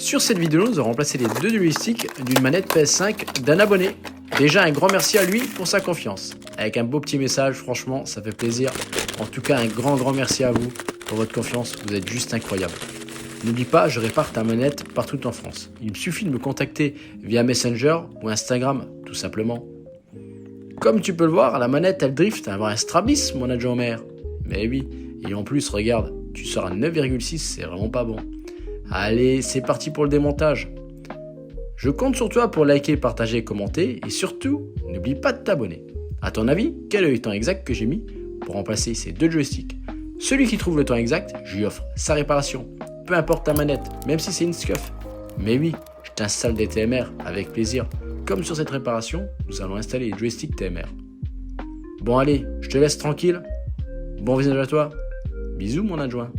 Sur cette vidéo, nous allons remplacer les deux joysticks d'une manette PS5 d'un abonné. Déjà un grand merci à lui pour sa confiance. Avec un beau petit message, franchement ça fait plaisir. En tout cas un grand merci à vous pour votre confiance, vous êtes juste incroyable. N'oublie pas, je répare ta manette partout en France. Il me suffit de me contacter via Messenger ou Instagram, tout simplement. Comme tu peux le voir, la manette elle drift avant un strabisme, mon adjoint au maire. Mais oui, et en plus regarde, tu sors à 9,6, c'est vraiment pas bon. Allez, c'est parti pour le démontage. Je compte sur toi pour liker, partager, commenter et surtout, n'oublie pas de t'abonner. A ton avis, quel est le temps exact que j'ai mis pour remplacer ces deux joysticks? Celui qui trouve le temps exact, je lui offre sa réparation. Peu importe ta manette, même si c'est une scuff. Mais oui, je t'installe des TMR avec plaisir. Comme sur cette réparation, nous allons installer les joysticks TMR. Bon allez, je te laisse tranquille. Bon visionnage à toi. Bisous mon adjoint.